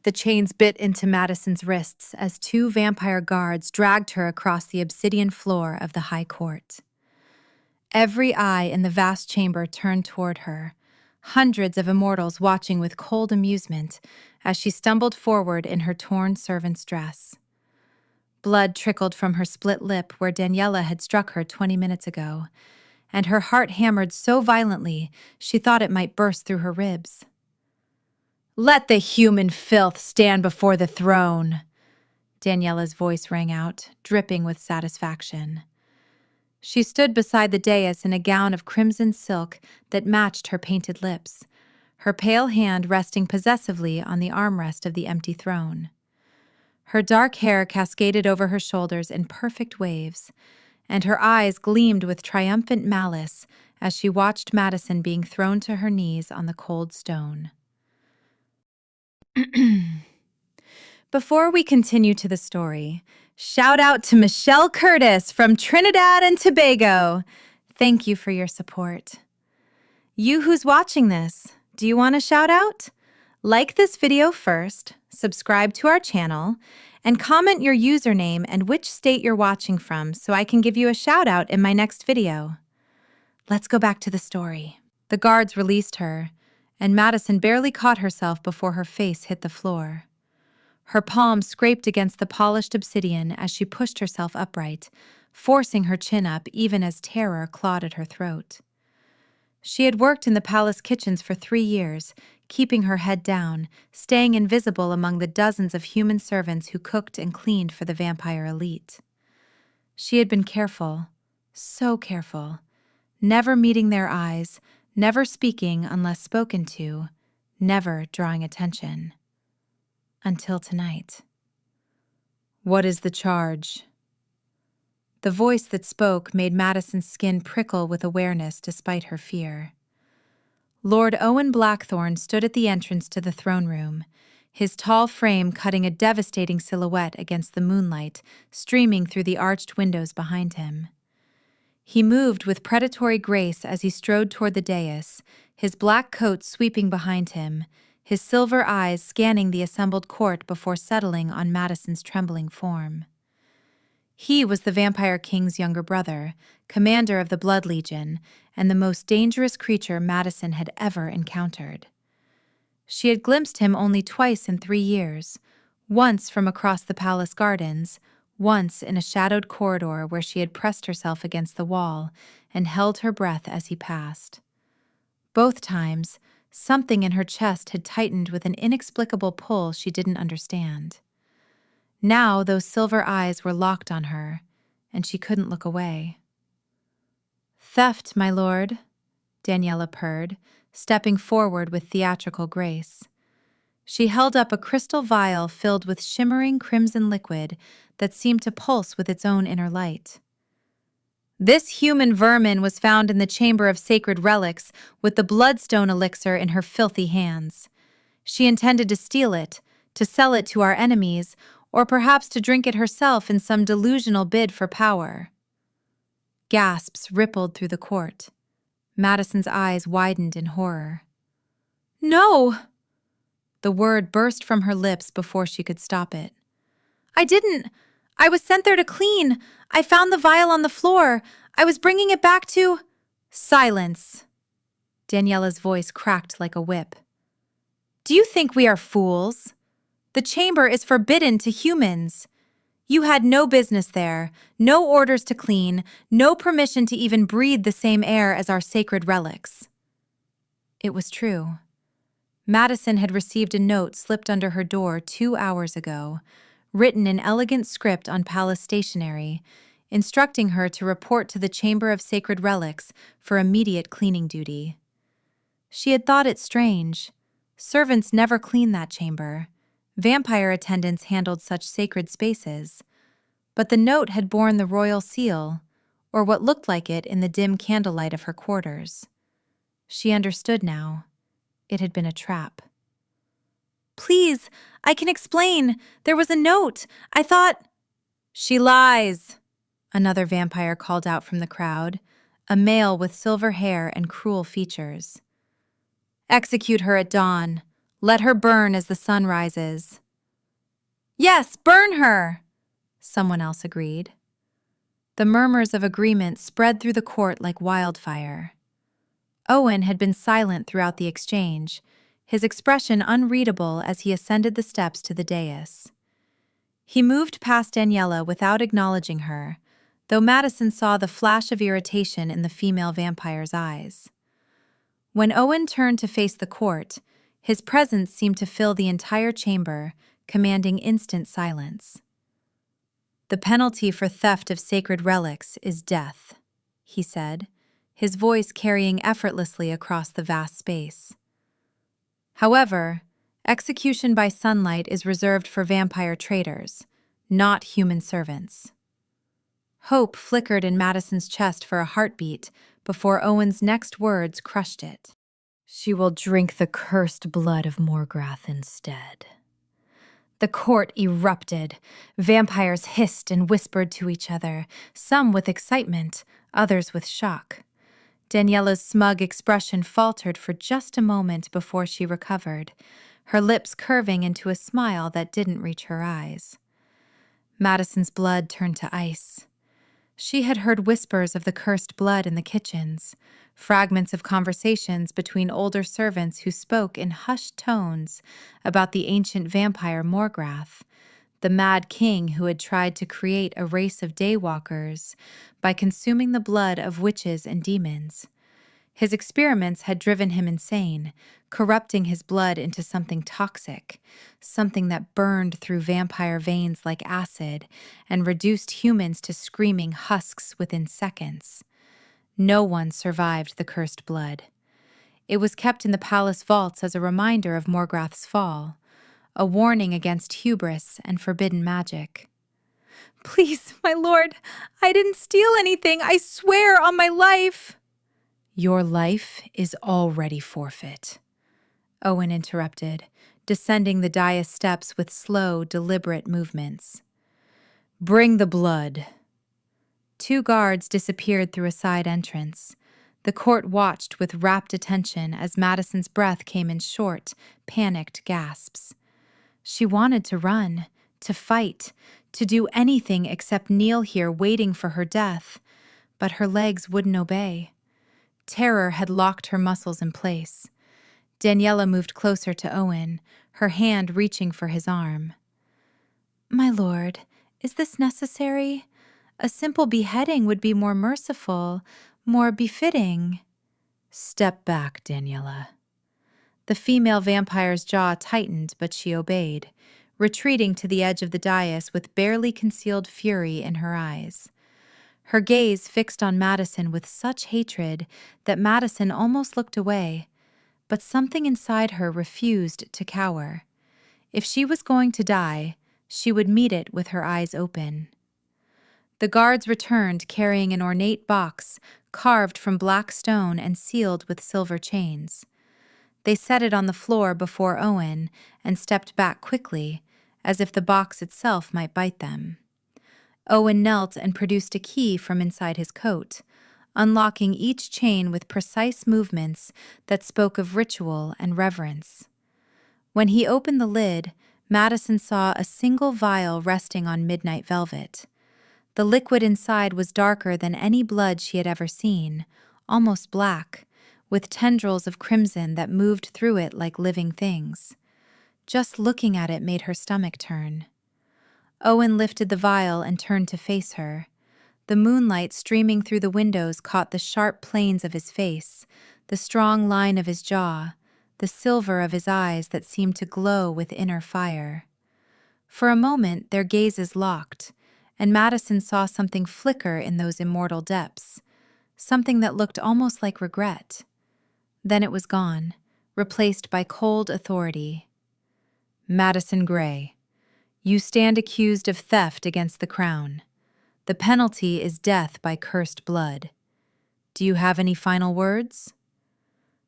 The chains bit into Madison's wrists as two vampire guards dragged her across the obsidian floor of the High Court. Every eye in the vast chamber turned toward her, hundreds of immortals watching with cold amusement as she stumbled forward in her torn servant's dress. Blood trickled from her split lip where Daniela had struck her 20 minutes ago, and her heart hammered so violently she thought it might burst through her ribs. "Let the human filth stand before the throne," Daniela's voice rang out, dripping with satisfaction. She stood beside the dais in a gown of crimson silk that matched her painted lips, her pale hand resting possessively on the armrest of the empty throne. Her dark hair cascaded over her shoulders in perfect waves, and her eyes gleamed with triumphant malice as she watched Madison being thrown to her knees on the cold stone. Before we continue to the story, shout out to Michelle Curtis from Trinidad and Tobago. Thank you for your support. You who's watching this, do you want a shout out? Like this video first, subscribe to our channel, and comment your username and which state you're watching from so I can give you a shout out in my next video. Let's go back to the story. The guards released her, and Madison barely caught herself before her face hit the floor. Her palms scraped against the polished obsidian as she pushed herself upright, forcing her chin up even as terror clawed at her throat. She had worked in the palace kitchens for 3 years, keeping her head down, staying invisible among the dozens of human servants who cooked and cleaned for the vampire elite. She had been careful, so careful, never meeting their eyes, never speaking unless spoken to, never drawing attention. Until tonight. "What is the charge?" The voice that spoke made Madison's skin prickle with awareness despite her fear. Lord Owen Blackthorne stood at the entrance to the throne room, his tall frame cutting a devastating silhouette against the moonlight streaming through the arched windows behind him. He moved with predatory grace as he strode toward the dais, his black coat sweeping behind him, his silver eyes scanning the assembled court before settling on Madison's trembling form. He was the Vampire King's younger brother, commander of the Blood Legion, and the most dangerous creature Madison had ever encountered. She had glimpsed him only twice in 3 years, once from across the palace gardens, once in a shadowed corridor where she had pressed herself against the wall and held her breath as he passed. Both times, something in her chest had tightened with an inexplicable pull she didn't understand. Now those silver eyes were locked on her, and she couldn't look away. "Theft, my lord," Daniela purred, stepping forward with theatrical grace. She held up a crystal vial filled with shimmering crimson liquid that seemed to pulse with its own inner light. "This human vermin was found in the chamber of sacred relics with the bloodstone elixir in her filthy hands. She intended to steal it, to sell it to our enemies, or perhaps to drink it herself in some delusional bid for power." Gasps rippled through the court. Madison's eyes widened in horror. "No!" The word burst from her lips before she could stop it. "I didn't. I was sent there to clean. I found the vial on the floor. I was bringing it back to—" "Silence!" Daniela's voice cracked like a whip. "Do you think we are fools? The chamber is forbidden to humans. You had no business there, no orders to clean, no permission to even breathe the same air as our sacred relics." It was true. Madison had received a note slipped under her door 2 hours ago, written in elegant script on palace stationery, instructing her to report to the Chamber of Sacred Relics for immediate cleaning duty. She had thought it strange. Servants never cleaned that chamber. Vampire attendants handled such sacred spaces. But the note had borne the royal seal, or what looked like it in the dim candlelight of her quarters. She understood now. It had been a trap. "Please, I can explain. There was a note. I thought—" "She lies," another vampire called out from the crowd, a male with silver hair and cruel features. "Execute her at dawn. Let her burn as the sun rises. Yes, burn her, someone else agreed. The murmurs of agreement spread through the court like wildfire. Owen had been silent throughout the exchange, his expression unreadable as he ascended the steps to the dais. He moved past Daniela without acknowledging her, though Madison saw the flash of irritation in the female vampire's eyes. When Owen turned to face the court, his presence seemed to fill the entire chamber, commanding instant silence. "The penalty for theft of sacred relics is death," he said, his voice carrying effortlessly across the vast space. "However, execution by sunlight is reserved for vampire traitors, not human servants." Hope flickered in Madison's chest for a heartbeat before Owen's next words crushed it. "She will drink the cursed blood of Morgrath instead." The court erupted. Vampires hissed and whispered to each other, some with excitement, others with shock. Daniela's smug expression faltered for just a moment before she recovered, her lips curving into a smile that didn't reach her eyes. Madison's blood turned to ice. She had heard whispers of the cursed blood in the kitchens, fragments of conversations between older servants who spoke in hushed tones about the ancient vampire Morgrath, the mad king who had tried to create a race of daywalkers by consuming the blood of witches and demons. His experiments had driven him insane, corrupting his blood into something toxic, something that burned through vampire veins like acid and reduced humans to screaming husks within seconds. No one survived the cursed blood. It was kept in the palace vaults as a reminder of Morgrath's fall, a warning against hubris and forbidden magic. "Please, my lord, I didn't steal anything, I swear on my life." "Your life is already forfeit," Owen interrupted, descending the dais steps with slow, deliberate movements. "Bring the blood." Two guards disappeared through a side entrance. The court watched with rapt attention as Madison's breath came in short, panicked gasps. She wanted to run, to fight, to do anything except kneel here waiting for her death, but her legs wouldn't obey. Terror had locked her muscles in place. Daniela moved closer to Owen, her hand reaching for his arm. "My lord, is this necessary? A simple beheading would be more merciful, more befitting." "Step back, Daniela." The female vampire's jaw tightened, but she obeyed, retreating to the edge of the dais with barely concealed fury in her eyes. Her gaze fixed on Madison with such hatred that Madison almost looked away, but something inside her refused to cower. If she was going to die, she would meet it with her eyes open. The guards returned carrying an ornate box carved from black stone and sealed with silver chains. They set it on the floor before Owen and stepped back quickly, as if the box itself might bite them. Owen knelt and produced a key from inside his coat, unlocking each chain with precise movements that spoke of ritual and reverence. When he opened the lid, Madison saw a single vial resting on midnight velvet. The liquid inside was darker than any blood she had ever seen, almost black, with tendrils of crimson that moved through it like living things. Just looking at it made her stomach turn. Owen lifted the vial and turned to face her. The moonlight streaming through the windows caught the sharp planes of his face, the strong line of his jaw, the silver of his eyes that seemed to glow with inner fire. For a moment, their gazes locked, and Madison saw something flicker in those immortal depths, something that looked almost like regret. Then it was gone, replaced by cold authority. "Madison Gray, you stand accused of theft against the crown. The penalty is death by cursed blood. Do you have any final words?"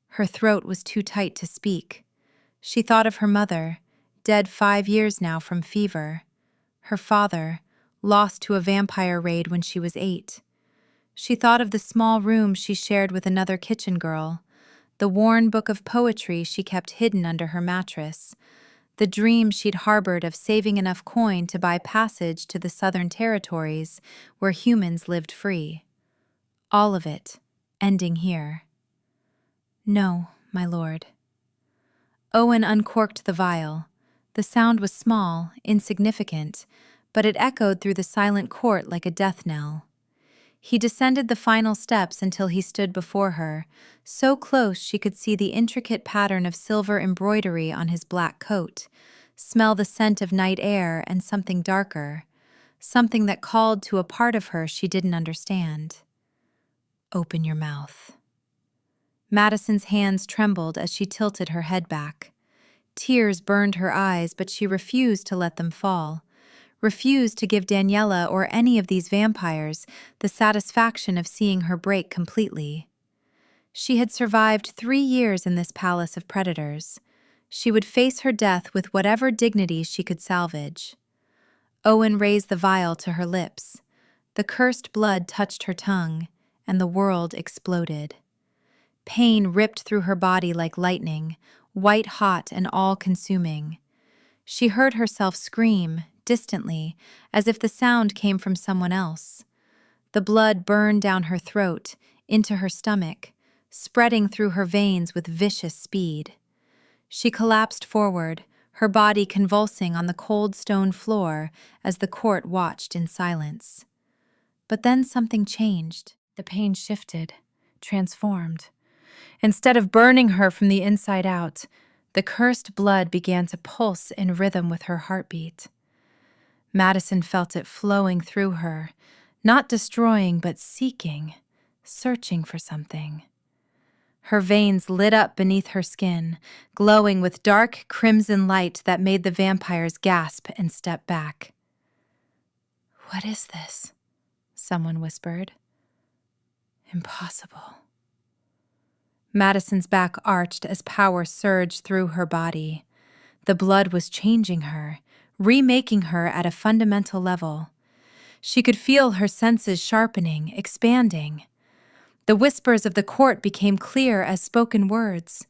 Her throat was too tight to speak. She thought of her mother, dead 5 years now from fever. Her father, lost to a vampire raid when she was 8. She thought of the small room she shared with another kitchen girl, the worn book of poetry she kept hidden under her mattress, the dream she'd harbored of saving enough coin to buy passage to the southern territories where humans lived free. All of it, ending here. No, my lord. Owen uncorked the vial. The sound was small, insignificant, but it echoed through the silent court like a death knell. He descended the final steps until he stood before her, so close she could see the intricate pattern of silver embroidery on his black coat, smell the scent of night air and something darker, something that called to a part of her she didn't understand. Open your mouth. Madison's hands trembled as she tilted her head back. Tears burned her eyes, but she refused to let them fall, refused to give Daniela or any of these vampires the satisfaction of seeing her break completely. She had survived 3 years in this palace of predators. She would face her death with whatever dignity she could salvage. Owen raised the vial to her lips. The cursed blood touched her tongue, and the world exploded. Pain ripped through her body like lightning, white-hot and all-consuming. She heard herself scream, distantly, as if the sound came from someone else. The blood burned down her throat, into her stomach, spreading through her veins with vicious speed. She collapsed forward, her body convulsing on the cold stone floor as the court watched in silence. But then something changed. The pain shifted, transformed. Instead of burning her from the inside out, the cursed blood began to pulse in rhythm with her heartbeat. Madison felt it flowing through her, not destroying but seeking, searching for something. Her veins lit up beneath her skin, glowing with dark crimson light that made the vampires gasp and step back. "What is this?" someone whispered. "Impossible." Madison's back arched as power surged through her body. The blood was changing her, remaking her at a fundamental level. She could feel her senses sharpening, expanding. The whispers of the court became clear as spoken words.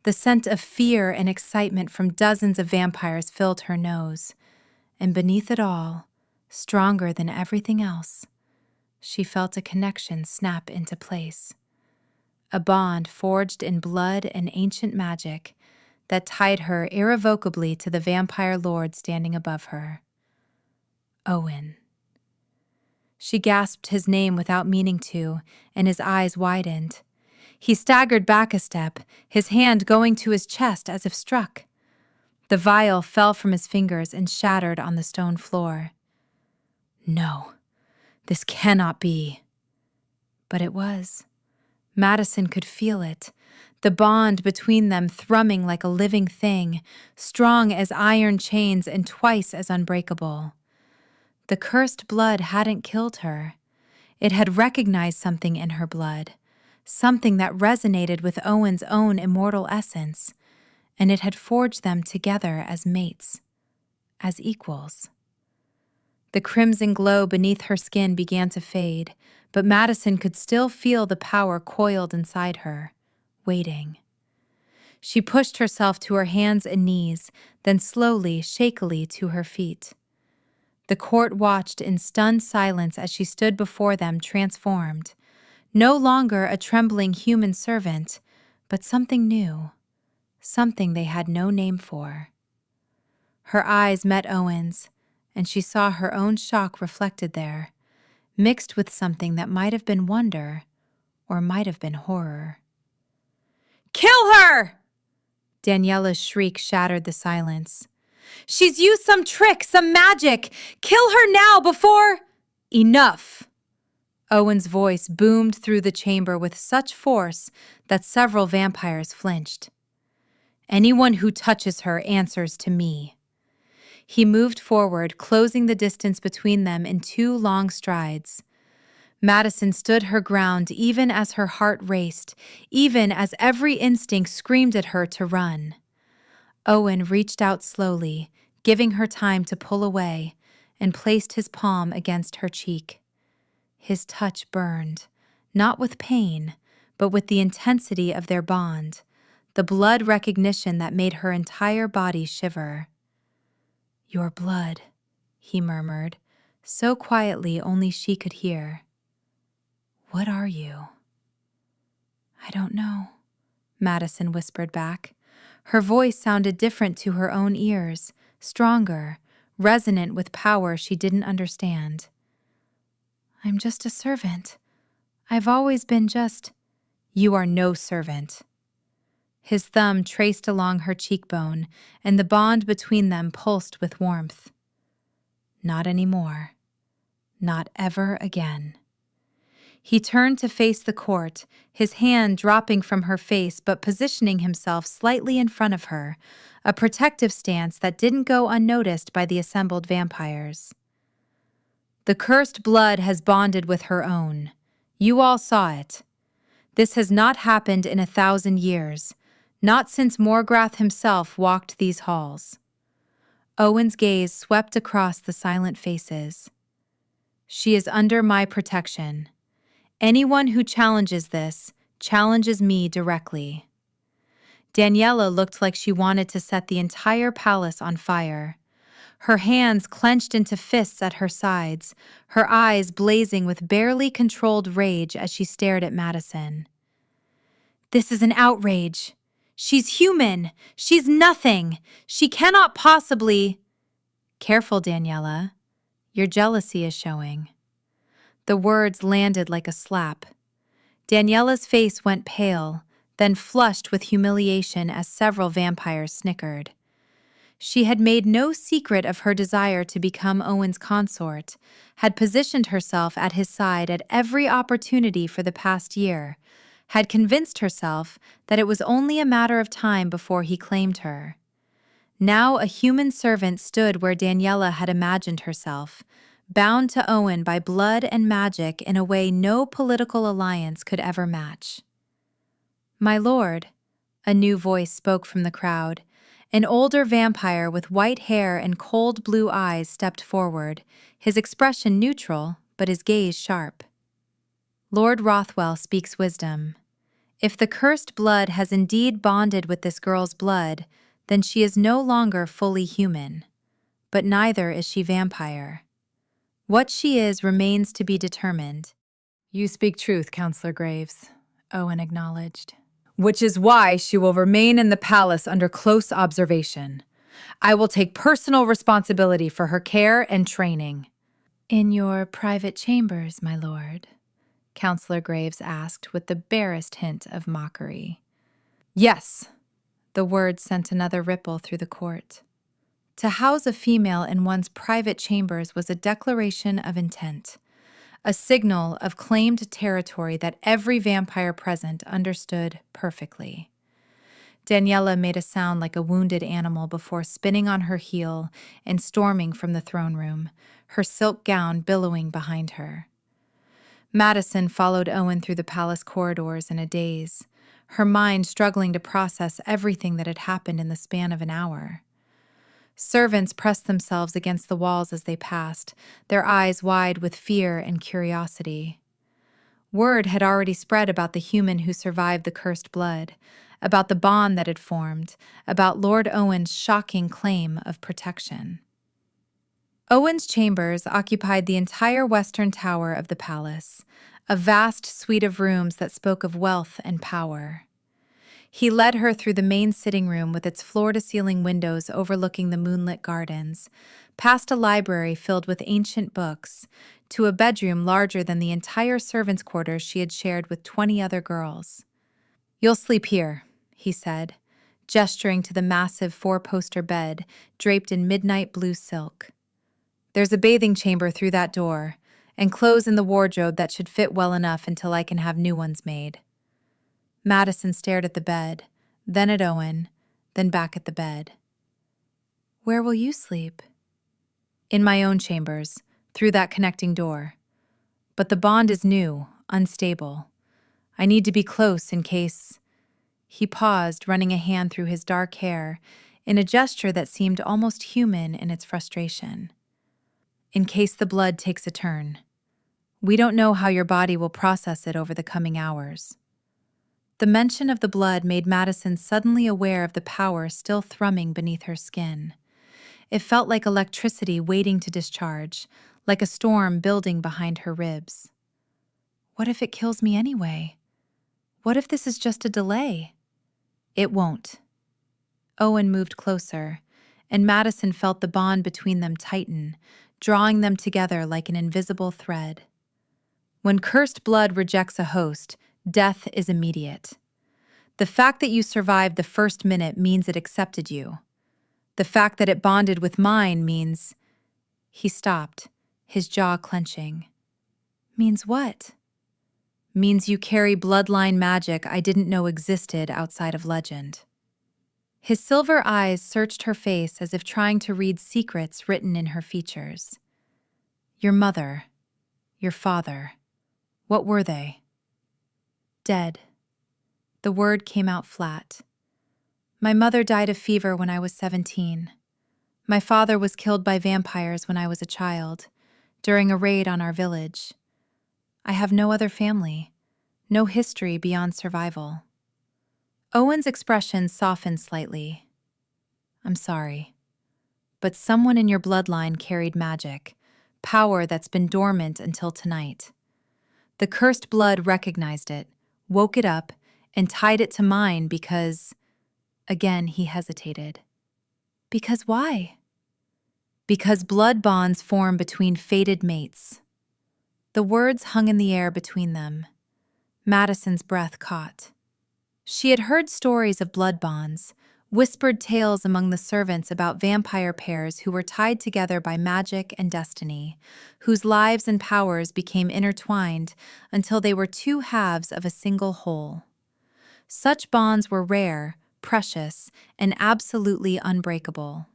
The scent of fear and excitement from dozens of vampires filled her nose. And beneath it all, stronger than everything else, she felt a connection snap into place. A bond forged in blood and ancient magic that tied her irrevocably to the vampire lord standing above her. Owen. She gasped his name without meaning to, and his eyes widened. He staggered back a step, his hand going to his chest as if struck. The vial fell from his fingers and shattered on the stone floor. No, this cannot be. But it was. Madison could feel it, the bond between them thrumming like a living thing, strong as iron chains and twice as unbreakable. The cursed blood hadn't killed her. It had recognized something in her blood, something that resonated with Owen's own immortal essence, and it had forged them together as mates, as equals. The crimson glow beneath her skin began to fade, but Madison could still feel the power coiled inside her, waiting. She pushed herself to her hands and knees, then slowly, shakily to her feet. The court watched in stunned silence as she stood before them transformed, no longer a trembling human servant, but something new, something they had no name for. Her eyes met Owen's, and she saw her own shock reflected there, mixed with something that might have been wonder or might have been horror. "Kill her!" Daniela's shriek shattered the silence. "She's used some trick, some magic! Kill her now before—" "Enough!" Owen's voice boomed through the chamber with such force that several vampires flinched. "Anyone who touches her answers to me." He moved forward, closing the distance between them in 2 long strides. Madison stood her ground even as her heart raced, even as every instinct screamed at her to run. Owen reached out slowly, giving her time to pull away, and placed his palm against her cheek. His touch burned, not with pain, but with the intensity of their bond, the blood recognition that made her entire body shiver. "Your blood," he murmured, so quietly only she could hear. "What are you?" "I don't know," Madison whispered back. Her voice sounded different to her own ears, stronger, resonant with power she didn't understand. "I'm just a servant. I've always been just—" "You are no servant." His thumb traced along her cheekbone, and the bond between them pulsed with warmth. "Not anymore. Not ever again." He turned to face the court, his hand dropping from her face but positioning himself slightly in front of her, a protective stance that didn't go unnoticed by the assembled vampires. "The cursed blood has bonded with her own. You all saw it. This has not happened in 1,000 years, not since Morgrath himself walked these halls." Owen's gaze swept across the silent faces. "She is under my protection. Anyone who challenges this challenges me directly." Daniela looked like she wanted to set the entire palace on fire. Her hands clenched into fists at her sides, her eyes blazing with barely controlled rage as she stared at Madison. "This is an outrage. She's human. She's nothing. She cannot possibly—" "Careful, Daniela. Your jealousy is showing." The words landed like a slap. Daniela's face went pale, then flushed with humiliation as several vampires snickered. She had made no secret of her desire to become Owen's consort, had positioned herself at his side at every opportunity for the past year, had convinced herself that it was only a matter of time before he claimed her. Now a human servant stood where Daniela had imagined herself, bound to Owen by blood and magic in a way no political alliance could ever match. "My lord," a new voice spoke from the crowd. An older vampire with white hair and cold blue eyes stepped forward, his expression neutral, but his gaze sharp. "Lord Rothwell speaks wisdom. If the cursed blood has indeed bonded with this girl's blood, then she is no longer fully human. But neither is she vampire. What she is remains to be determined." "You speak truth, Counselor Graves," Owen acknowledged. "Which is why she will remain in the palace under close observation. I will take personal responsibility for her care and training." "In your private chambers, my lord?" Counselor Graves asked with the barest hint of mockery. "Yes." The words sent another ripple through the court. To house a female in one's private chambers was a declaration of intent, a signal of claimed territory that every vampire present understood perfectly. Daniela made a sound like a wounded animal before spinning on her heel and storming from the throne room, her silk gown billowing behind her. Madison followed Owen through the palace corridors in a daze, her mind struggling to process everything that had happened in the span of an hour. Servants pressed themselves against the walls as they passed, their eyes wide with fear and curiosity. Word had already spread about the human who survived the cursed blood, about the bond that had formed, about Lord Owen's shocking claim of protection. Owen's chambers occupied the entire western tower of the palace, a vast suite of rooms that spoke of wealth and power. He led her through the main sitting room with its floor-to-ceiling windows overlooking the moonlit gardens, past a library filled with ancient books, to a bedroom larger than the entire servants' quarters she had shared with 20 other girls. "You'll sleep here," he said, gesturing to the massive four-poster bed draped in midnight blue silk. "There's a bathing chamber through that door, and clothes in the wardrobe that should fit well enough until I can have new ones made." Madison stared at the bed, then at Owen, then back at the bed. "Where will you sleep?" "In my own chambers, through that connecting door. But the bond is new, unstable. I need to be close in case—" He paused, running a hand through his dark hair, in a gesture that seemed almost human in its frustration. "In case the blood takes a turn. We don't know how your body will process it over the coming hours." The mention of the blood made Madison suddenly aware of the power still thrumming beneath her skin. It felt like electricity waiting to discharge, like a storm building behind her ribs. What if it kills me anyway? What if this is just a delay? It won't. Owen moved closer, and Madison felt the bond between them tighten, drawing them together like an invisible thread. When cursed blood rejects a host, death is immediate. The fact that you survived the first minute means it accepted you. The fact that it bonded with mine means... He stopped, his jaw clenching. Means what? Means you carry bloodline magic I didn't know existed outside of legend. His silver eyes searched her face as if trying to read secrets written in her features. Your mother, your father, what were they? Dead. The word came out flat. My mother died of fever when I was 17. My father was killed by vampires when I was a child, during a raid on our village. I have no other family, no history beyond survival. Owen's expression softened slightly. I'm sorry, but someone in your bloodline carried magic, power that's been dormant until tonight. The cursed blood recognized it, woke it up, and tied it to mine because... Again, he hesitated. Because why? Because blood bonds form between fated mates. The words hung in the air between them. Madison's breath caught. She had heard stories of blood bonds, whispered tales among the servants about vampire pairs who were tied together by magic and destiny, whose lives and powers became intertwined until they were two halves of a single whole. Such bonds were rare, precious, and absolutely unbreakable.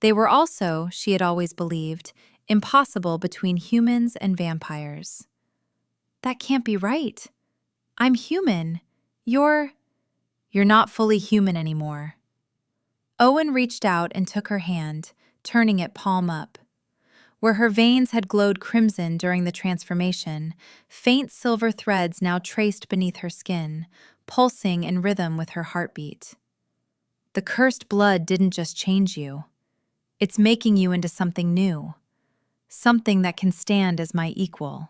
They were also, she had always believed, impossible between humans and vampires. That can't be right. I'm human. You're not fully human anymore. Owen reached out and took her hand, turning it palm up. Where her veins had glowed crimson during the transformation, faint silver threads now traced beneath her skin, pulsing in rhythm with her heartbeat. The cursed blood didn't just change you. It's making you into something new, something that can stand as my equal.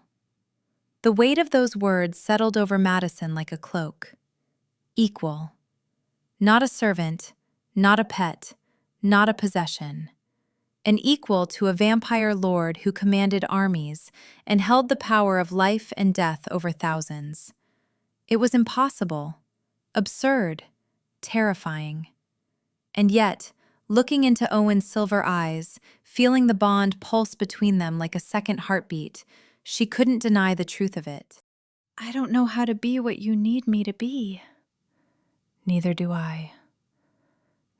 The weight of those words settled over Madison like a cloak. Equal. Not a servant, not a pet, not a possession. An equal to a vampire lord who commanded armies and held the power of life and death over thousands. It was impossible, absurd, terrifying. And yet, looking into Owen's silver eyes, feeling the bond pulse between them like a second heartbeat, she couldn't deny the truth of it. I don't know how to be what you need me to be. Neither do I.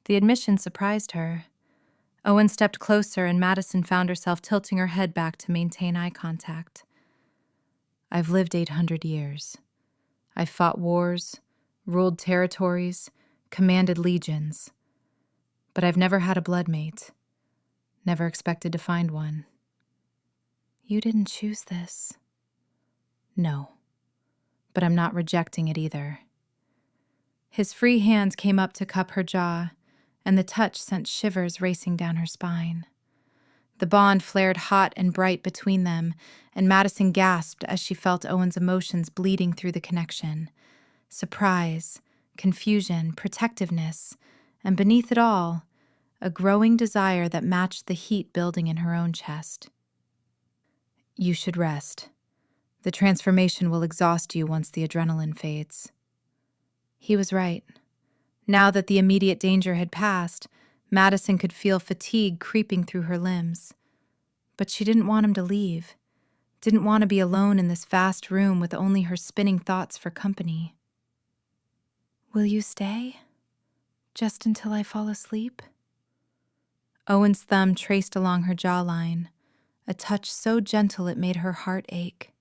The admission surprised her. Owen stepped closer and Madison found herself tilting her head back to maintain eye contact. I've lived 800 years. I've fought wars, ruled territories, commanded legions. But I've never had a bloodmate. Never expected to find one. You didn't choose this. No. But I'm not rejecting it either. His free hands came up to cup her jaw, and the touch sent shivers racing down her spine. The bond flared hot and bright between them, and Madison gasped as she felt Owen's emotions bleeding through the connection. Surprise, confusion, protectiveness, and beneath it all, a growing desire that matched the heat building in her own chest. You should rest. The transformation will exhaust you once the adrenaline fades. He was right. Now that the immediate danger had passed, Madison could feel fatigue creeping through her limbs. But she didn't want him to leave. Didn't want to be alone in this vast room with only her spinning thoughts for company. Will you stay? Just until I fall asleep? Owen's thumb traced along her jawline, a touch so gentle it made her heart ache.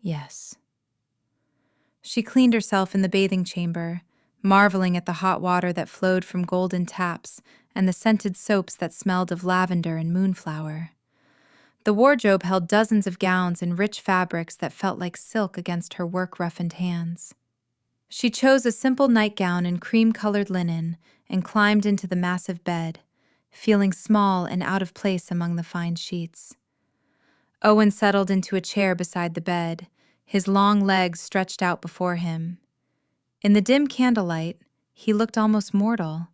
Yes. She cleaned herself in the bathing chamber, marveling at the hot water that flowed from golden taps and the scented soaps that smelled of lavender and moonflower. The wardrobe held dozens of gowns in rich fabrics that felt like silk against her work-roughened hands. She chose a simple nightgown and cream-colored linen and climbed into the massive bed, feeling small and out of place among the fine sheets. Owen settled into a chair beside the bed, his long legs stretched out before him. In the dim candlelight, he looked almost mortal,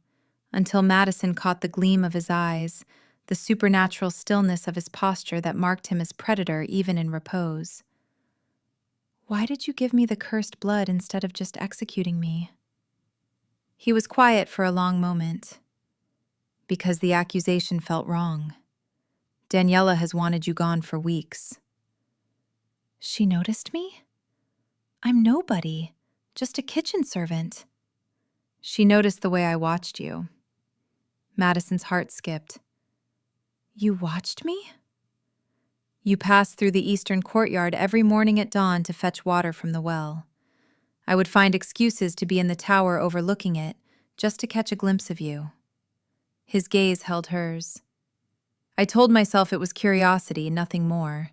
until Madison caught the gleam of his eyes, the supernatural stillness of his posture that marked him as predator even in repose. "Why did you give me the cursed blood instead of just executing me?" He was quiet for a long moment. "Because the accusation felt wrong. Daniela has wanted you gone for weeks." "She noticed me? I'm nobody, just a kitchen servant." "She noticed the way I watched you." Madison's heart skipped. "You watched me?" "You passed through the eastern courtyard every morning at dawn to fetch water from the well. I would find excuses to be in the tower overlooking it, just to catch a glimpse of you." His gaze held hers. "I told myself it was curiosity, nothing more.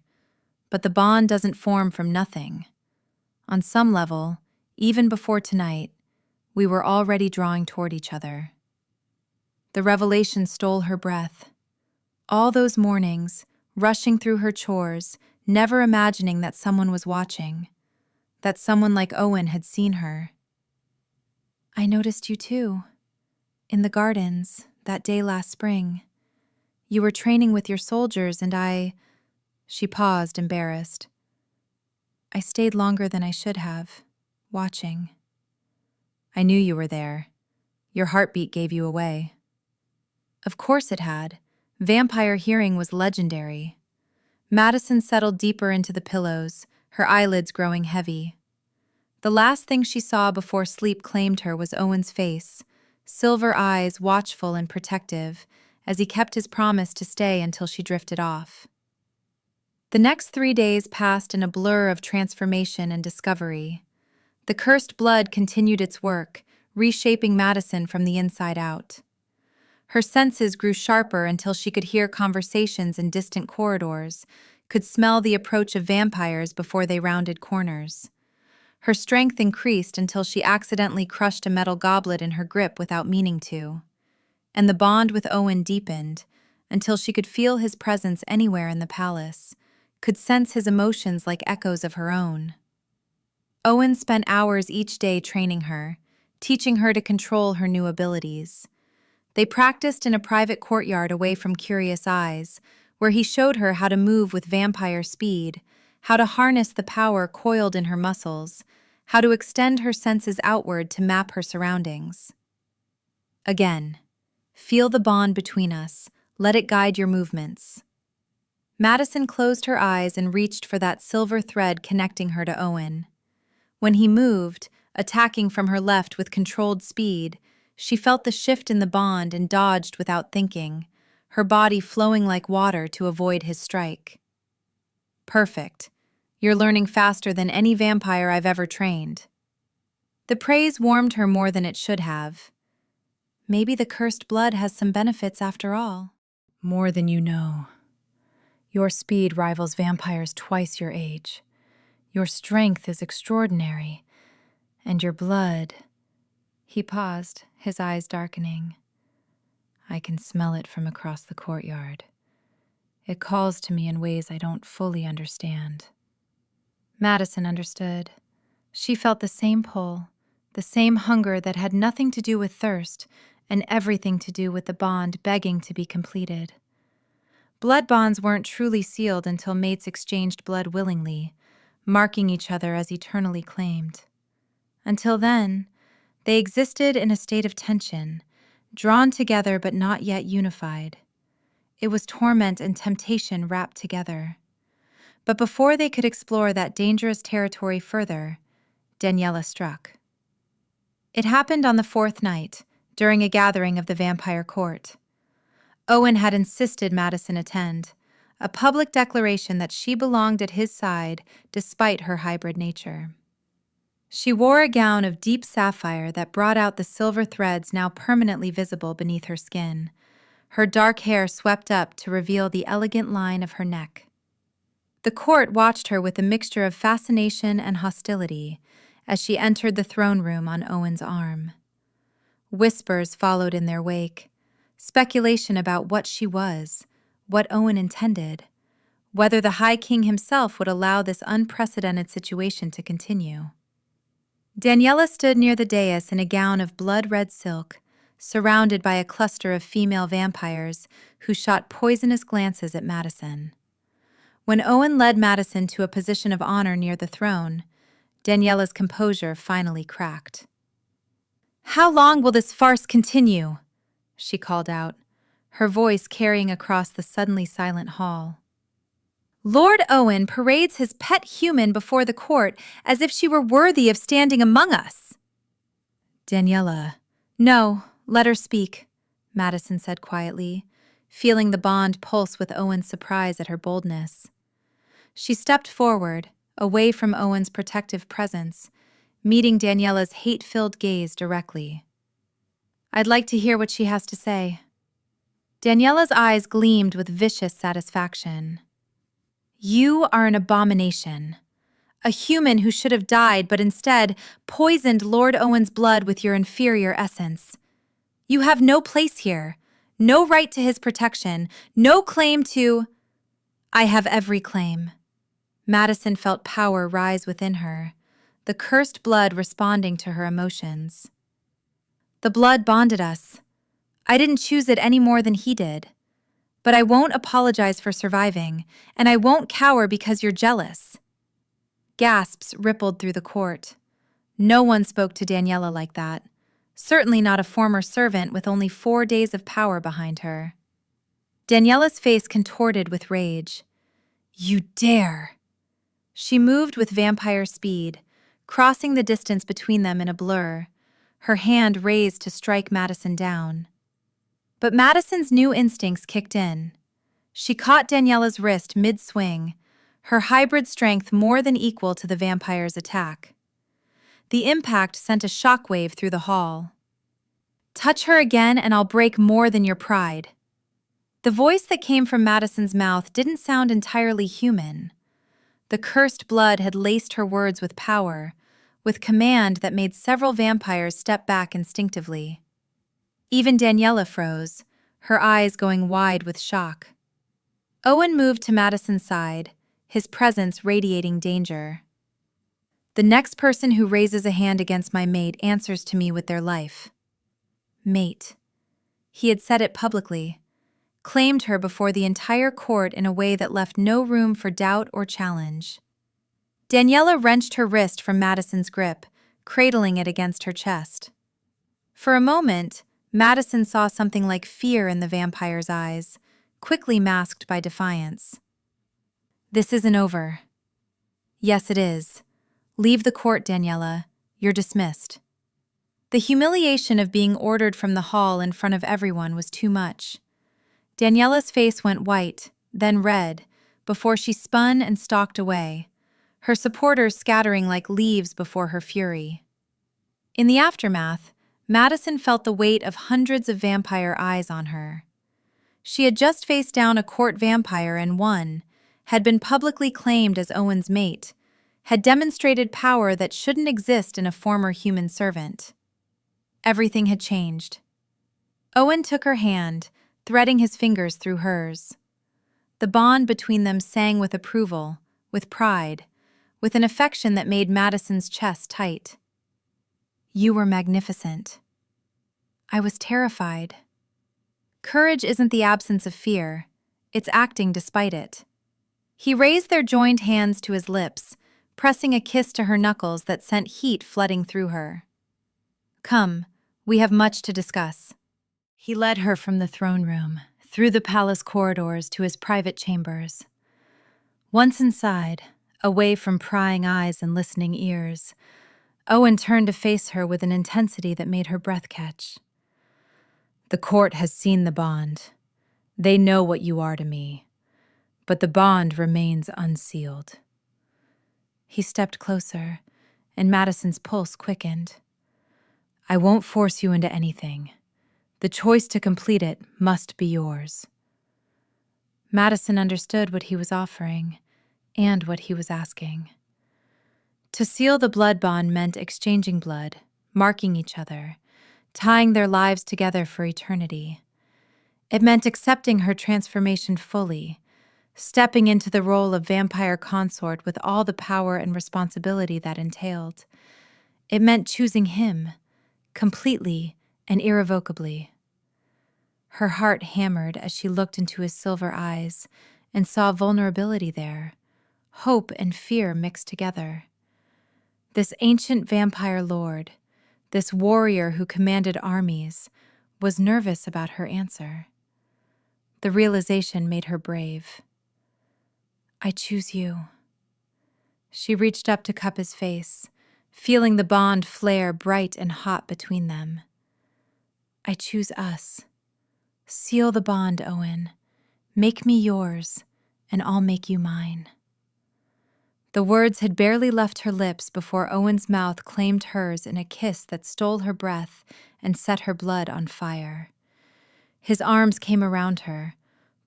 But the bond doesn't form from nothing. On some level, even before tonight, we were already drawing toward each other." The revelation stole her breath. All those mornings, rushing through her chores, never imagining that someone was watching, that someone like Owen had seen her. "I noticed you too. In the gardens, that day last spring. You were training with your soldiers and I—" She paused, embarrassed. "I stayed longer than I should have, watching." "I knew you were there. Your heartbeat gave you away." Of course it had. Vampire hearing was legendary. Madison settled deeper into the pillows, her eyelids growing heavy. The last thing she saw before sleep claimed her was Owen's face, silver eyes watchful and protective, as he kept his promise to stay until she drifted off. The next 3 days passed in a blur of transformation and discovery. The cursed blood continued its work, reshaping Madison from the inside out. Her senses grew sharper until she could hear conversations in distant corridors, could smell the approach of vampires before they rounded corners. Her strength increased until she accidentally crushed a metal goblet in her grip without meaning to. And the bond with Owen deepened until she could feel his presence anywhere in the palace, could sense his emotions like echoes of her own. Owen spent hours each day training her, teaching her to control her new abilities. They practiced in a private courtyard away from curious eyes, where he showed her how to move with vampire speed, how to harness the power coiled in her muscles, how to extend her senses outward to map her surroundings. "Again, feel the bond between us. Let it guide your movements." Madison closed her eyes and reached for that silver thread connecting her to Owen. When he moved, attacking from her left with controlled speed, she felt the shift in the bond and dodged without thinking, her body flowing like water to avoid his strike. "Perfect. You're learning faster than any vampire I've ever trained." The praise warmed her more than it should have. Maybe the cursed blood has some benefits after all. "More than you know. Your speed rivals vampires twice your age. Your strength is extraordinary. And your blood—" He paused, his eyes darkening. "I can smell it from across the courtyard. It calls to me in ways I don't fully understand." Madison understood. She felt the same pull, the same hunger that had nothing to do with thirst and everything to do with the bond begging to be completed. Blood bonds weren't truly sealed until mates exchanged blood willingly, marking each other as eternally claimed. Until then, they existed in a state of tension, drawn together but not yet unified. It was torment and temptation wrapped together. But before they could explore that dangerous territory further, Daniela struck. It happened on the 4th night, during a gathering of the vampire court. Owen had insisted Madison attend, a public declaration that she belonged at his side despite her hybrid nature. She wore a gown of deep sapphire that brought out the silver threads now permanently visible beneath her skin, her dark hair swept up to reveal the elegant line of her neck. The court watched her with a mixture of fascination and hostility, as she entered the throne room on Owen's arm. Whispers followed in their wake, speculation about what she was, what Owen intended, whether the High King himself would allow this unprecedented situation to continue. Daniela stood near the dais in a gown of blood-red silk, surrounded by a cluster of female vampires who shot poisonous glances at Madison. When Owen led Madison to a position of honor near the throne, Daniela's composure finally cracked. "How long will this farce continue?" she called out, her voice carrying across the suddenly silent hall. "Lord Owen parades his pet human before the court as if she were worthy of standing among us." "Daniela." "No, let her speak," Madison said quietly, feeling the bond pulse with Owen's surprise at her boldness. She stepped forward, away from Owen's protective presence, meeting Daniela's hate-filled gaze directly. "I'd like to hear what she has to say." Daniela's eyes gleamed with vicious satisfaction. "You are an abomination. A human who should have died but instead poisoned Lord Owen's blood with your inferior essence. You have no place here, no right to his protection, no claim to—" "I have every claim." Madison felt power rise within her, the cursed blood responding to her emotions. "The blood bonded us. I didn't choose it any more than he did. But I won't apologize for surviving, and I won't cower because you're jealous." Gasps rippled through the court. No one spoke to Daniela like that, certainly not a former servant with only 4 days of power behind her. Daniela's face contorted with rage. "You dare!" She moved with vampire speed, crossing the distance between them in a blur, her hand raised to strike Madison down. But Madison's new instincts kicked in. She caught Daniela's wrist mid-swing, her hybrid strength more than equal to the vampire's attack. The impact sent a shockwave through the hall. "Touch her again and I'll break more than your pride." The voice that came from Madison's mouth didn't sound entirely human. The cursed blood had laced her words with power, with command that made several vampires step back instinctively. Even Daniela froze, her eyes going wide with shock. Owen moved to Madison's side, his presence radiating danger. "The next person who raises a hand against my mate answers to me with their life." Mate. He had said it publicly, claimed her before the entire court in a way that left no room for doubt or challenge. Daniela wrenched her wrist from Madison's grip, cradling it against her chest. For a moment, Madison saw something like fear in the vampire's eyes, quickly masked by defiance. "This isn't over." "Yes, it is. Leave the court, Daniela. You're dismissed." The humiliation of being ordered from the hall in front of everyone was too much. Daniela's face went white, then red, before she spun and stalked away, her supporters scattering like leaves before her fury. In the aftermath, Madison felt the weight of hundreds of vampire eyes on her. She had just faced down a court vampire and won, had been publicly claimed as Owen's mate, had demonstrated power that shouldn't exist in a former human servant. Everything had changed. Owen took her hand, threading his fingers through hers. The bond between them sang with approval, with pride, with an affection that made Madison's chest tight. "You were magnificent." "I was terrified." Courage isn't the absence of fear, it's acting despite it. He raised their joined hands to his lips, pressing a kiss to her knuckles that sent heat flooding through her. "Come, we have much to discuss." He led her from the throne room, through the palace corridors to his private chambers. Once inside, away from prying eyes and listening ears, Owen turned to face her with an intensity that made her breath catch. "The court has seen the bond. They know what you are to me. But the bond remains unsealed." He stepped closer, and Madison's pulse quickened. "I won't force you into anything. The choice to complete it must be yours." Madison understood what he was offering, and what he was asking. To seal the blood bond meant exchanging blood, marking each other, tying their lives together for eternity. It meant accepting her transformation fully, stepping into the role of vampire consort with all the power and responsibility that entailed. It meant choosing him, completely and irrevocably. Her heart hammered as she looked into his silver eyes and saw vulnerability there, hope and fear mixed together. This ancient vampire lord, this warrior who commanded armies, was nervous about her answer. The realization made her brave. I choose you. She reached up to cup his face, feeling the bond flare bright and hot between them. I choose us. Seal the bond, Owen. Make me yours, and I'll make you mine. The words had barely left her lips before Owen's mouth claimed hers in a kiss that stole her breath and set her blood on fire. His arms came around her,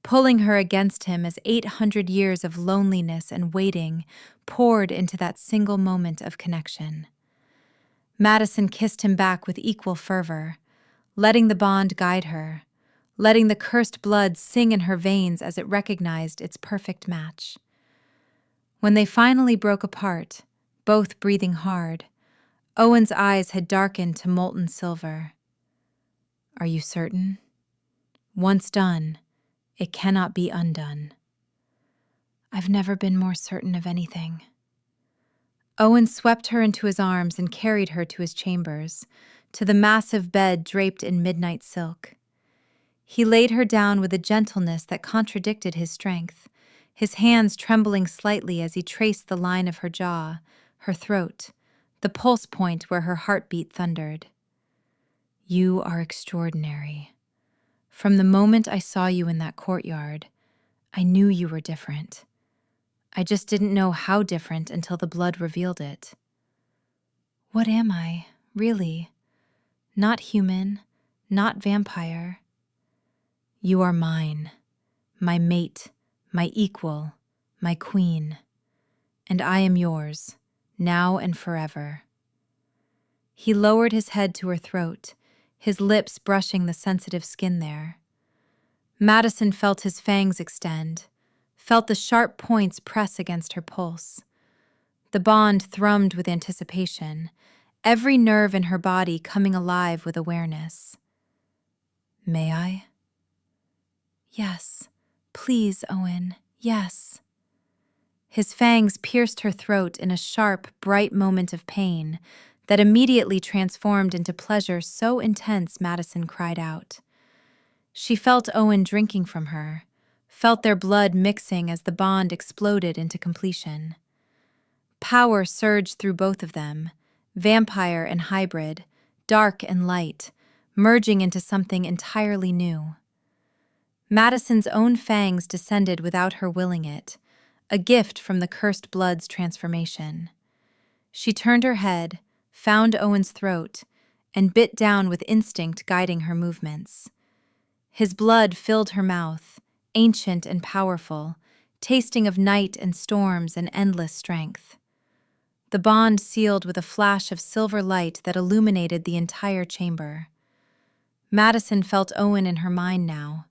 pulling her against him as 800 years of loneliness and waiting poured into that single moment of connection. Madison kissed him back with equal fervor, letting the bond guide her, letting the cursed blood sing in her veins as it recognized its perfect match. When they finally broke apart, both breathing hard, Owen's eyes had darkened to molten silver. Are you certain? Once done, it cannot be undone. I've never been more certain of anything. Owen swept her into his arms and carried her to his chambers, to the massive bed draped in midnight silk. He laid her down with a gentleness that contradicted his strength, his hands trembling slightly as he traced the line of her jaw, her throat, the pulse point where her heartbeat thundered. You are extraordinary. From the moment I saw you in that courtyard, I knew you were different. I just didn't know how different until the blood revealed it. What am I, really? Not human, not vampire. You are mine, my mate, my equal, my queen, and I am yours, now and forever. He lowered his head to her throat, his lips brushing the sensitive skin there. Madison felt his fangs extend, felt the sharp points press against her pulse. The bond thrummed with anticipation, every nerve in her body coming alive with awareness. May I? Yes. Please, Owen, yes. His fangs pierced her throat in a sharp, bright moment of pain that immediately transformed into pleasure so intense Madison cried out. She felt Owen drinking from her, felt their blood mixing as the bond exploded into completion. Power surged through both of them, vampire and hybrid, dark and light, merging into something entirely new. Madison's own fangs descended without her willing it, a gift from the cursed blood's transformation. She turned her head, found Owen's throat, and bit down with instinct guiding her movements. His blood filled her mouth, ancient and powerful, tasting of night and storms and endless strength. The bond sealed with a flash of silver light that illuminated the entire chamber. Madison felt Owen in her mind now,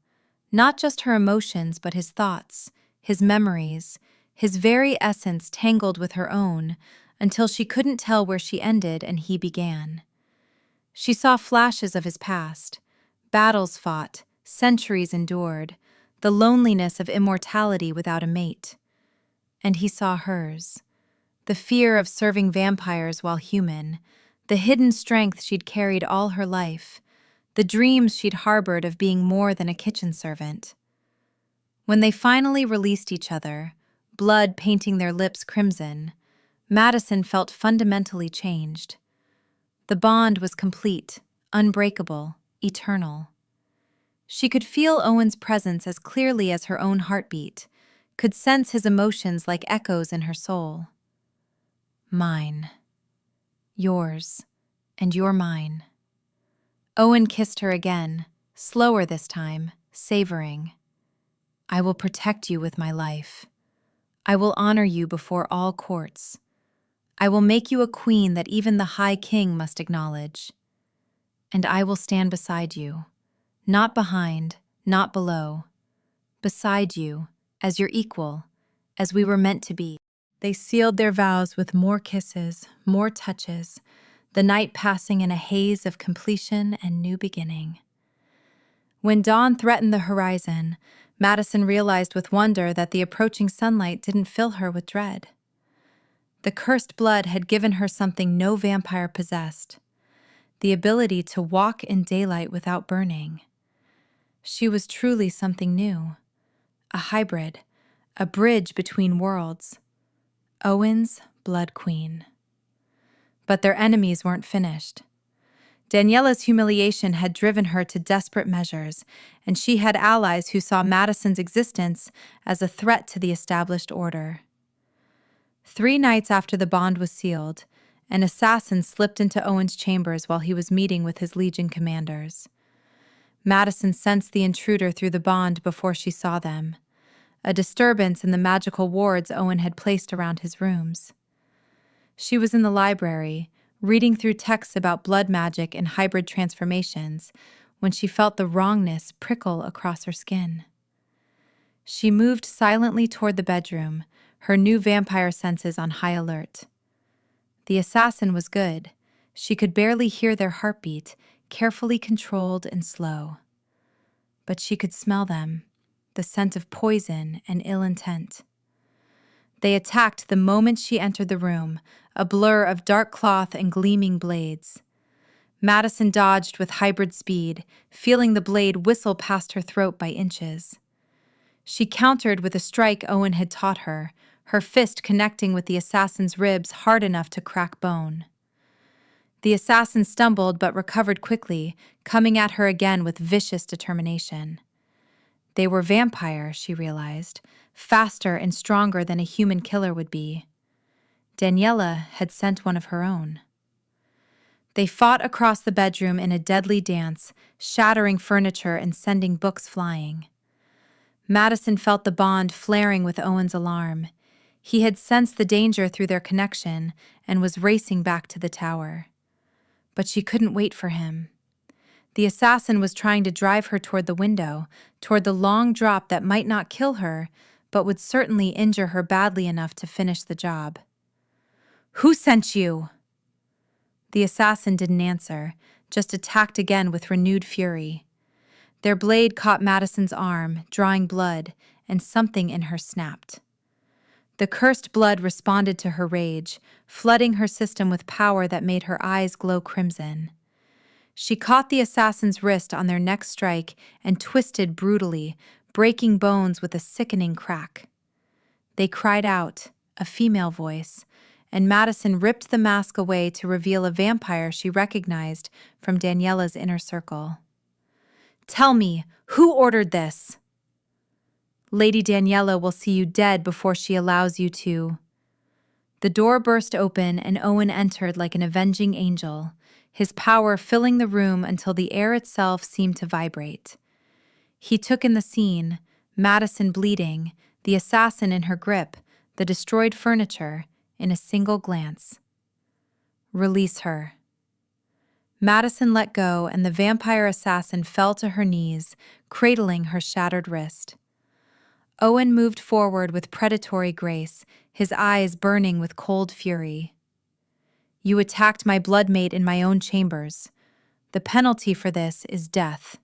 not just her emotions but his thoughts, his memories, his very essence tangled with her own, until she couldn't tell where she ended and he began. She saw flashes of his past, battles fought, centuries endured, the loneliness of immortality without a mate. And he saw hers, the fear of serving vampires while human, the hidden strength she'd carried all her life, the dreams she'd harbored of being more than a kitchen servant. When they finally released each other, blood painting their lips crimson, Madison felt fundamentally changed. The bond was complete, unbreakable, eternal. She could feel Owen's presence as clearly as her own heartbeat, could sense his emotions like echoes in her soul. Mine. Yours. And you're mine. Owen kissed her again, slower this time, savoring. I will protect you with my life. I will honor you before all courts. I will make you a queen that even the High King must acknowledge. And I will stand beside you, not behind, not below, beside you, as your equal, as we were meant to be." They sealed their vows with more kisses, more touches, the night passing in a haze of completion and new beginning. When dawn threatened the horizon, Madison realized with wonder that the approaching sunlight didn't fill her with dread. The cursed blood had given her something no vampire possessed: the ability to walk in daylight without burning. She was truly something new, a hybrid, a bridge between worlds. Owen's Blood Queen. But their enemies weren't finished. Daniela's humiliation had driven her to desperate measures, and she had allies who saw Madison's existence as a threat to the established order. 3 nights after the bond was sealed, an assassin slipped into Owen's chambers while he was meeting with his Legion commanders. Madison sensed the intruder through the bond before she saw them, a disturbance in the magical wards Owen had placed around his rooms. She was in the library, reading through texts about blood magic and hybrid transformations, when she felt the wrongness prickle across her skin. She moved silently toward the bedroom, her new vampire senses on high alert. The assassin was good. She could barely hear their heartbeat, carefully controlled and slow. But she could smell them, the scent of poison and ill intent. They attacked the moment she entered the room, a blur of dark cloth and gleaming blades. Madison dodged with hybrid speed, feeling the blade whistle past her throat by inches. She countered with a strike Owen had taught her, her fist connecting with the assassin's ribs hard enough to crack bone. The assassin stumbled but recovered quickly, coming at her again with vicious determination. They were vampire, she realized, faster and stronger than a human killer would be. Daniela had sent one of her own. They fought across the bedroom in a deadly dance, shattering furniture and sending books flying. Madison felt the bond flaring with Owen's alarm. He had sensed the danger through their connection and was racing back to the tower. But she couldn't wait for him. The assassin was trying to drive her toward the window, toward the long drop that might not kill her, but would certainly injure her badly enough to finish the job. "Who sent you?" The assassin didn't answer, just attacked again with renewed fury. Their blade caught Madison's arm, drawing blood, and something in her snapped. The cursed blood responded to her rage, flooding her system with power that made her eyes glow crimson. She caught the assassin's wrist on their next strike and twisted brutally, breaking bones with a sickening crack. They cried out, a female voice, and Madison ripped the mask away to reveal a vampire she recognized from Daniela's inner circle. "Tell me, who ordered this?" "Lady Daniela will see you dead before she allows you to." The door burst open and Owen entered like an avenging angel, his power filling the room until the air itself seemed to vibrate. He took in the scene, Madison bleeding, the assassin in her grip, the destroyed furniture, in a single glance. "Release her." Madison let go, and the vampire assassin fell to her knees, cradling her shattered wrist. Owen moved forward with predatory grace, his eyes burning with cold fury. "You attacked my bloodmate in my own chambers. The penalty for this is death."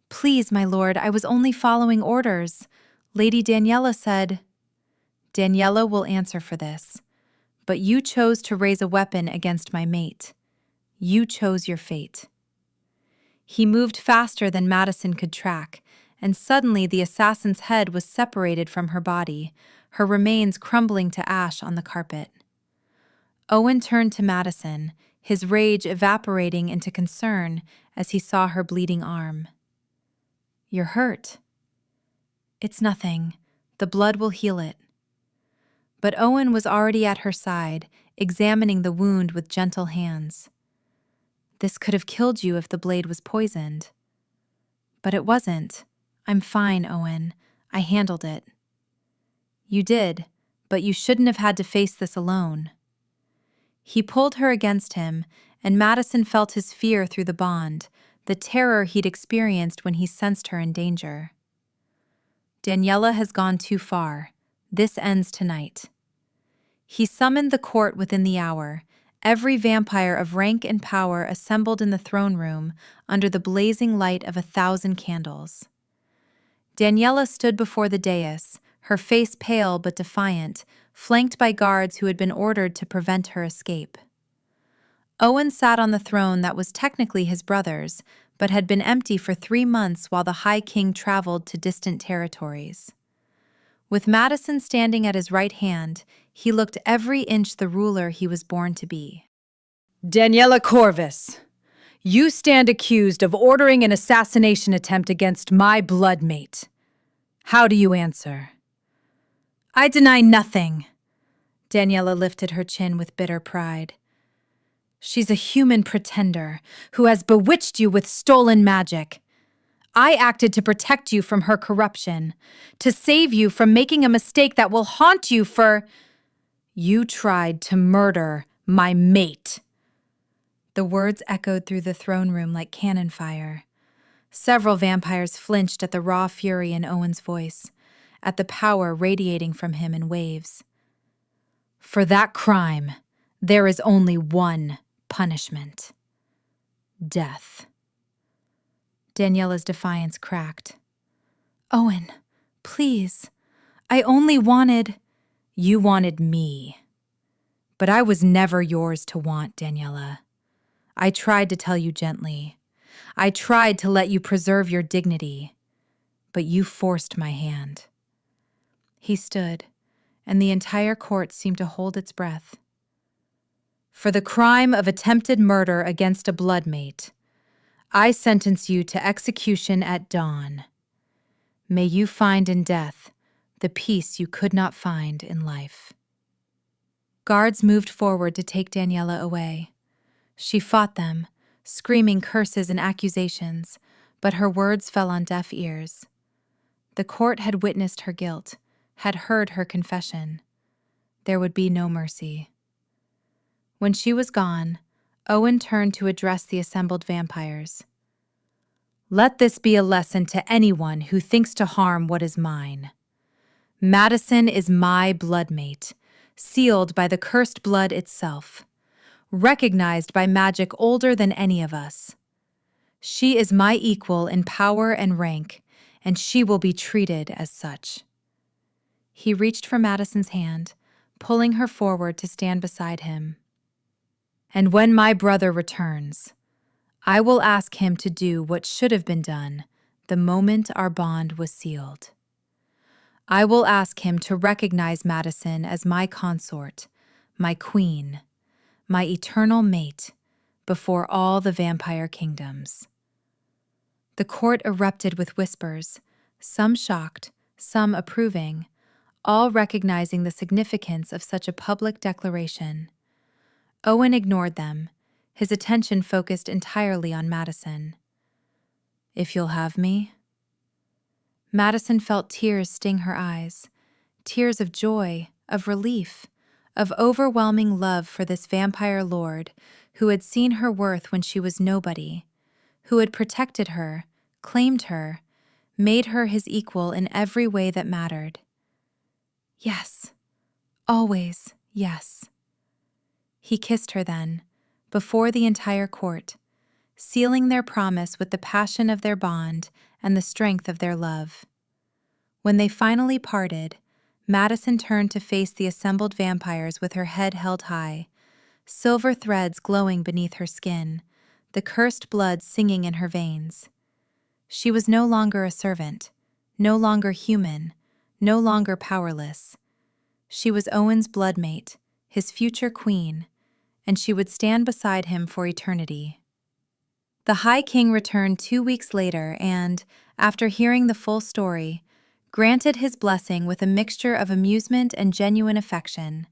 "Please, my lord, I was only following orders. Lady Daniela said—" "Daniela will answer for this. But you chose to raise a weapon against my mate. You chose your fate." He moved faster than Madison could track, and suddenly the assassin's head was separated from her body, her remains crumbling to ash on the carpet. Owen turned to Madison, his rage evaporating into concern as he saw her bleeding arm. "You're hurt." "It's nothing. The blood will heal it." But Owen was already at her side, examining the wound with gentle hands. "This could have killed you if the blade was poisoned." "But it wasn't. I'm fine, Owen. I handled it." "You did, but you shouldn't have had to face this alone." He pulled her against him, and Madison felt his fear through the bond, the terror he'd experienced when he sensed her in danger. Daniela has gone too far. This ends tonight. He summoned the court within the hour, every vampire of rank and power assembled in the throne room under the blazing light of 1,000 candles. Daniela stood before the dais, her face pale but defiant, flanked by guards who had been ordered to prevent her escape. Owen sat on the throne that was technically his brother's, but had been empty for 3 months while the High King traveled to distant territories. With Madison standing at his right hand, he looked every inch the ruler he was born to be. Daniela Corvus, you stand accused of ordering an assassination attempt against my bloodmate. How do you answer? I deny nothing. Daniela lifted her chin with bitter pride. She's a human pretender who has bewitched you with stolen magic. I acted to protect you from her corruption, to save you from making a mistake that will haunt you for... You tried to murder my mate. The words echoed through the throne room like cannon fire. Several vampires flinched at the raw fury in Owen's voice, at the power radiating from him in waves. For that crime, there is only one punishment: death. Daniela's defiance cracked. Owen, please. I only wanted... You wanted me. But I was never yours to want, Daniela. I tried to tell you gently. I tried to let you preserve your dignity. But you forced my hand. He stood, and the entire court seemed to hold its breath. For the crime of attempted murder against a bloodmate, I sentence you to execution at dawn. May you find in death the peace you could not find in life. Guards moved forward to take Daniela away. She fought them, screaming curses and accusations, but her words fell on deaf ears. The court had witnessed her guilt, had heard her confession. There would be no mercy. When she was gone, Owen turned to address the assembled vampires. Let this be a lesson to anyone who thinks to harm what is mine. Madison is my bloodmate, sealed by the cursed blood itself, recognized by magic older than any of us. She is my equal in power and rank, and she will be treated as such. He reached for Madison's hand, pulling her forward to stand beside him. And when my brother returns, I will ask him to do what should have been done the moment our bond was sealed. I will ask him to recognize Madison as my consort, my queen, my eternal mate, before all the vampire kingdoms. The court erupted with whispers, some shocked, some approving, all recognizing the significance of such a public declaration. Owen ignored them, his attention focused entirely on Madison. If you'll have me? Madison felt tears sting her eyes, tears of joy, of relief, of overwhelming love for this vampire lord who had seen her worth when she was nobody, who had protected her, claimed her, made her his equal in every way that mattered. Yes, always yes. He kissed her then, before the entire court, sealing their promise with the passion of their bond and the strength of their love. When they finally parted, Madison turned to face the assembled vampires with her head held high, silver threads glowing beneath her skin, the cursed blood singing in her veins. She was no longer a servant, no longer human, no longer powerless. She was Owen's bloodmate, his future queen, and she would stand beside him for eternity. The High King returned 2 weeks later and, after hearing the full story, granted his blessing with a mixture of amusement and genuine affection.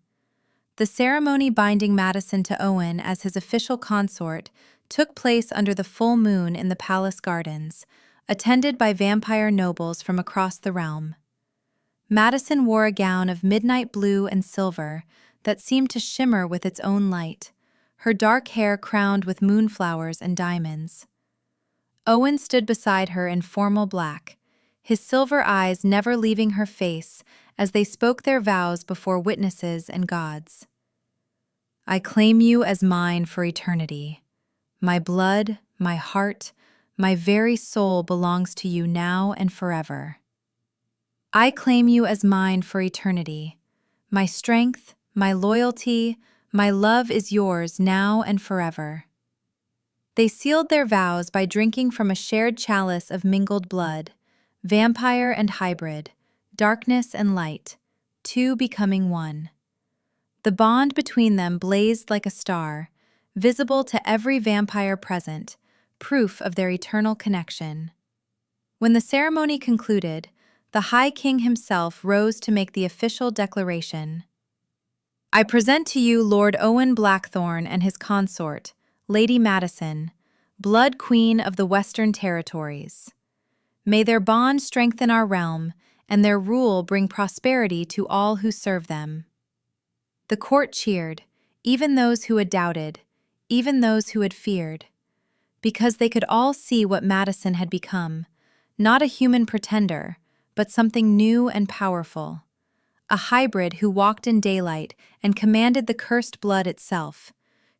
The ceremony binding Madison to Owen as his official consort took place under the full moon in the palace gardens, attended by vampire nobles from across the realm. Madison wore a gown of midnight blue and silver, that seemed to shimmer with its own light, her dark hair crowned with moonflowers and diamonds. Owen stood beside her in formal black, his silver eyes never leaving her face as they spoke their vows before witnesses and gods. I claim you as mine for eternity. My blood, my heart, my very soul belongs to you now and forever. I claim you as mine for eternity. My strength, my loyalty, my love is yours now and forever. They sealed their vows by drinking from a shared chalice of mingled blood, vampire and hybrid, darkness and light, two becoming one. The bond between them blazed like a star, visible to every vampire present, proof of their eternal connection. When the ceremony concluded, the High King himself rose to make the official declaration. I present to you Lord Owen Blackthorne and his consort, Lady Madison, Blood Queen of the Western Territories. May their bond strengthen our realm, and their rule bring prosperity to all who serve them. The court cheered, even those who had doubted, even those who had feared, because they could all see what Madison had become, not a human pretender, but something new and powerful. A hybrid who walked in daylight and commanded the cursed blood itself,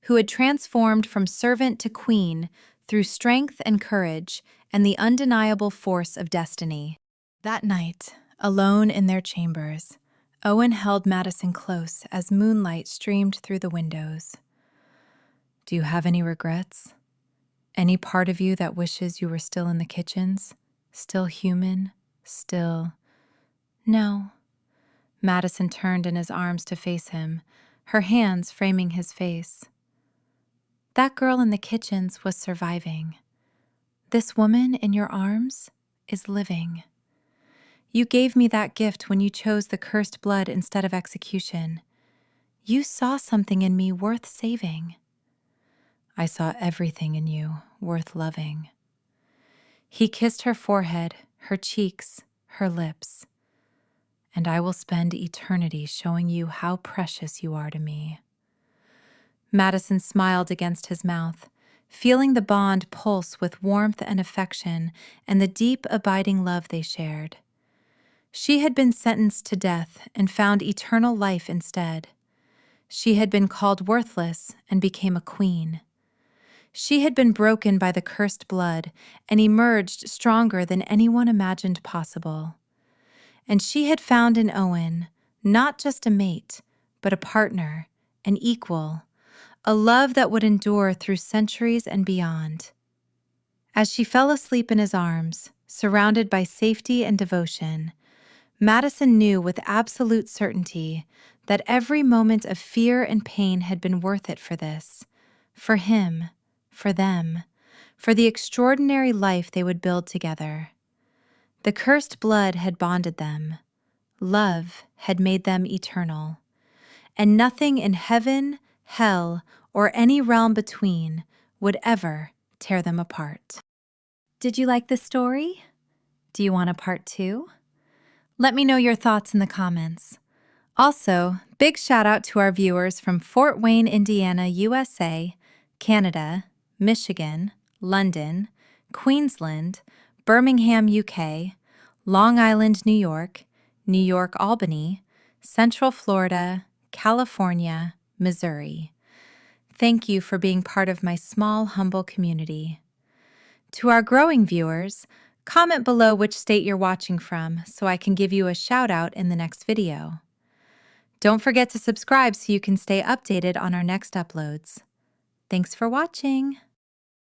who had transformed from servant to queen through strength and courage and the undeniable force of destiny. That night, alone in their chambers, Owen held Madison close as moonlight streamed through the windows. Do you have any regrets? Any part of you that wishes you were still in the kitchens? Still human? Still... No. Madison turned in his arms to face him, her hands framing his face. That girl in the kitchens was surviving. This woman in your arms is living. You gave me that gift when you chose the cursed blood instead of execution. You saw something in me worth saving. I saw everything in you worth loving. He kissed her forehead, her cheeks, her lips. And I will spend eternity showing you how precious you are to me. Madison smiled against his mouth, feeling the bond pulse with warmth and affection and the deep, abiding love they shared. She had been sentenced to death and found eternal life instead. She had been called worthless and became a queen. She had been broken by the cursed blood and emerged stronger than anyone imagined possible. And she had found in Owen not just a mate, but a partner, an equal, a love that would endure through centuries and beyond. As she fell asleep in his arms, surrounded by safety and devotion, Madison knew with absolute certainty that every moment of fear and pain had been worth it for this, for him, for them, for the extraordinary life they would build together. The cursed blood had bonded them. Love had made them eternal. And nothing in heaven, hell, or any realm between would ever tear them apart. Did you like this story? Do you want a part 2? Let me know your thoughts in the comments. Also, big shout out to our viewers from Fort Wayne, Indiana, USA, Canada, Michigan, London, Queensland, Birmingham, UK, Long Island, New York, Albany, Central Florida, California, Missouri. Thank you for being part of my small, humble community. To our growing viewers, comment below which state you're watching from so I can give you a shout out in the next video. Don't forget to subscribe so you can stay updated on our next uploads. Thanks for watching!